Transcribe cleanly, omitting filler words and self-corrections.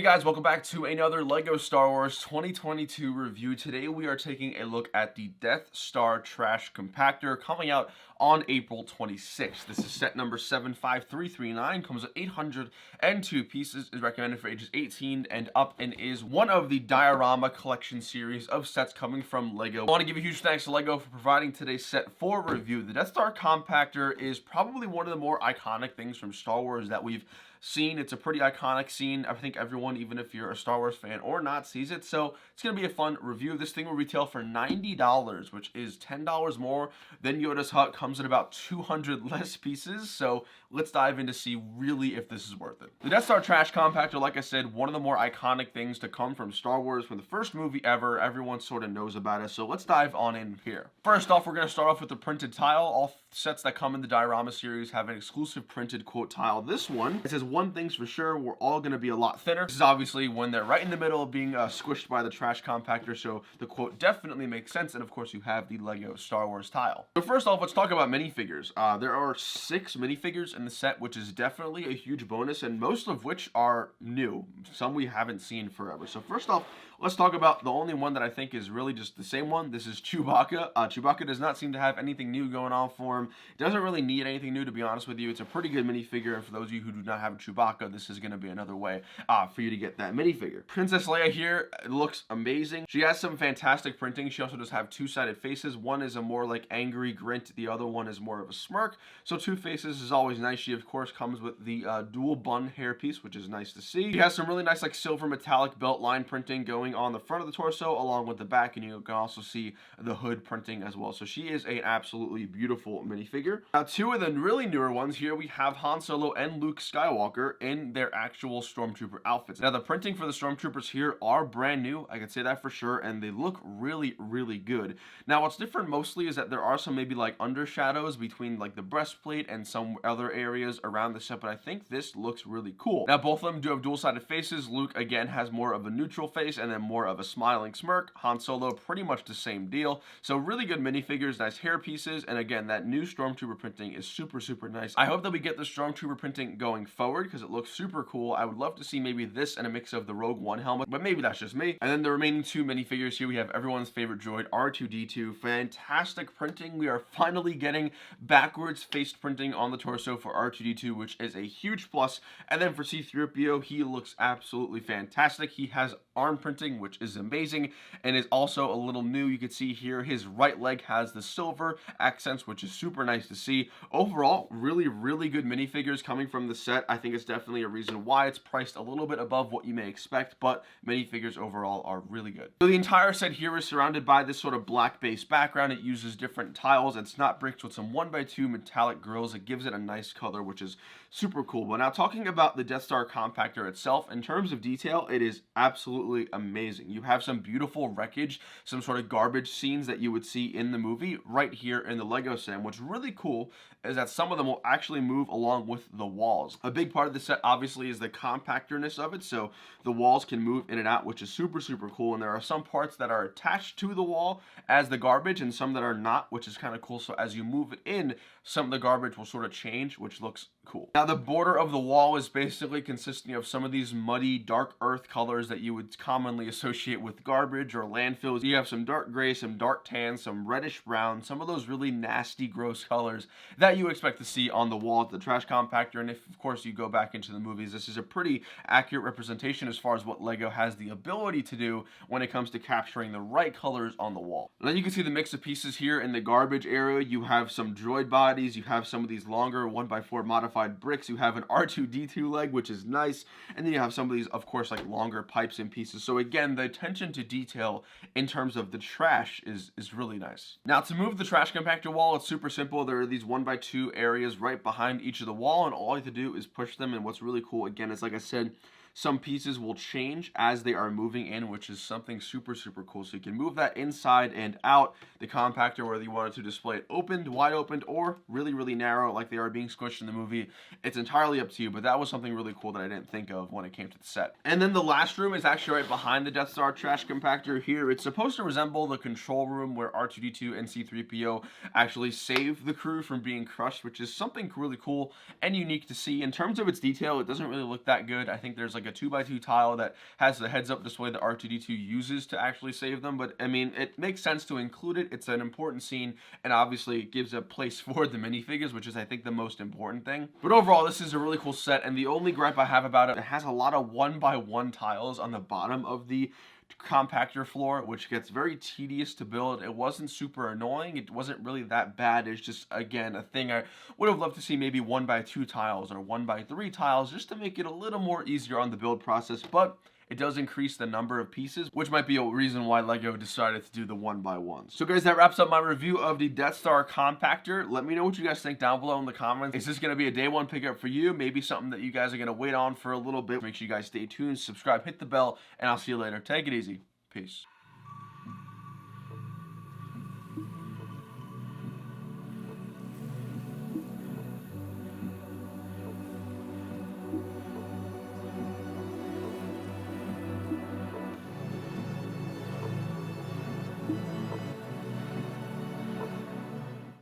Hey guys, welcome back to another LEGO Star Wars 2022 review. Today we are taking a look at the Death Star Trash Compactor coming out on April 26th. This is set number 75339, comes with 802 pieces, is recommended for ages 18 and up, and is one of the diorama collection series of sets coming from LEGO. I want to give a huge thanks to LEGO for providing today's set for review. The Death Star Compactor is probably one of the more iconic things from Star Wars that we've seen. It's a pretty iconic scene. I think everyone, even if you're a Star Wars fan or not, sees it. So it's going to be a fun review. This thing will retail for $90, which is $10 more than Yoda's Hut. Comes in about 200 less pieces. So let's dive in to see really if this is worth it. The Death Star Trash Compactor, like I said, one of the more iconic things to come from Star Wars, from the first movie ever. Everyone sort of knows about it. So let's dive on in here. First off, we're going to start off with the printed tile. All sets that come in the diorama series have an exclusive printed quote tile. This one, it says, "One thing's for sure, we're all going to be a lot thinner." This is obviously when they're right in the middle of being squished by the trash compactor, so the quote definitely makes sense. And of course, you have the LEGO Star Wars tile. So first off, let's talk about minifigures. There are 6 minifigures in the set, which is definitely a huge bonus, and most of which are new. Some we haven't seen forever. So first off, let's talk about the only one that I think is really just the same one. This is Chewbacca. Chewbacca does not seem to have anything new going on for him. It doesn't really need anything new, to be honest with you. It's a pretty good minifigure, and for those of you who do not have a Chewbacca, this is going to be another way for you to get that minifigure. Princess Leia here looks amazing. She has some fantastic printing. She also does have 2-sided faces. One is a more like angry glint. The other one is more of a smirk. So 2 faces is always nice. She, of course, comes with the dual bun hairpiece, which is nice to see. She has some really nice like silver metallic belt line printing going on the front of the torso along with the back, and you can also see the hood printing as well. So she is an absolutely beautiful minifigure. Now, 2 of the really newer ones here, we have Han Solo and Luke Skywalker in their actual Stormtrooper outfits. Now, the printing for the Stormtroopers here are brand new, I can say that for sure, and they look really, really good. Now, what's different mostly is that there are some maybe like undershadows between like the breastplate and some other areas around the set, but I think this looks really cool. Now, both of them do have dual-sided faces. Luke, again, has more of a neutral face and then more of a smiling smirk. Han Solo, pretty much the same deal. So really good minifigures, nice hair pieces, and again, that new Stormtrooper printing is super, super nice. I hope that we get the Stormtrooper printing going forward because it looks super cool. I would love to see maybe this and a mix of the Rogue One helmet, but maybe that's just me. And then the remaining 2 minifigures here, we have everyone's favorite droid, R2-D2. Fantastic printing. We are finally getting backwards faced printing on the torso for R2-D2, which is a huge plus. And then for C-3PO, he looks absolutely fantastic. He has arm printing, which is amazing, and is also a little new. You can see here his right leg has the silver accents, which is super nice to see. Overall, really, really good minifigures coming from the set. I think it's definitely a reason why it's priced a little bit above what you may expect, but minifigures overall are really good. So the entire set here is surrounded by this sort of black base background. It uses different tiles. It's not bricks with some 1x2 metallic grills. It gives it a nice color, which is super cool. But now talking about the Death Star Compactor itself, in terms of detail, it is absolutely amazing. You have some beautiful wreckage, some sort of garbage scenes that you would see in the movie right here in the LEGO set. What's really cool is that some of them will actually move along with the walls. A big part of the set obviously is the compactorness of it, so the walls can move in and out, which is super, super cool. And there are some parts that are attached to the wall as the garbage and some that are not, which is kind of cool. So as you move it in, some of the garbage will sort of change, which looks cool. Now, the border of the wall is basically consisting of some of these muddy, dark earth colors that you would commonly associate with garbage or landfills. You have some dark gray, some dark tan, some reddish brown, some of those really nasty, gross colors that you expect to see on the wall at the trash compactor. And if, of course, you go back into the movies, this is a pretty accurate representation as far as what LEGO has the ability to do when it comes to capturing the right colors on the wall. And then you can see the mix of pieces here in the garbage area. You have some droid bodies. You have some of these longer 1x4 modified bricks. You have an R2-D2 leg, which is nice. And then you have some of these, of course, like longer pipes and pieces. So again, the attention to detail in terms of the trash is really nice. Now, to move the trash compactor wall, it's super simple. There are these 1x2 areas right behind each of the wall, and all you have to do is push them. And what's really cool, again, is like I said, some pieces will change as they are moving in, which is something super, super cool. So you can move that inside and out the compactor, whether you wanted to display it opened, wide opened, or really, really narrow like they are being squished in the movie. It's entirely up to you, but that was something really cool that I didn't think of when it came to the set. And then the last room is actually right behind the Death Star trash compactor here. It's supposed to resemble the control room where R2-D2 and C-3PO actually save the crew from being crushed, which is something really cool and unique to see. In terms of its detail, it doesn't really look that good. I think there's like like a 2x2 tile that has the heads-up display that R2-D2 uses to actually save them. But I mean, it makes sense to include it. It's an important scene, and obviously it gives a place for the minifigures, which is, I think, the most important thing. But overall, this is a really cool set, and the only gripe I have about it, it has a lot of 1x1 tiles on the bottom of the compactor floor, which gets very tedious to build. It wasn't super annoying. It wasn't really that bad. It's just, again, a thing I would have loved to see, maybe 1x2 tiles or 1x3 tiles, just to make it a little more easier on the build process. But it does increase the number of pieces, which might be a reason why LEGO decided to do the 1x1s. So guys, that wraps up my review of the Death Star Compactor. Let me know what you guys think down below in the comments. Is this going to be a day one pickup for you? Maybe something that you guys are going to wait on for a little bit. Make sure you guys stay tuned, subscribe, hit the bell, and I'll see you later. Take it easy. Peace.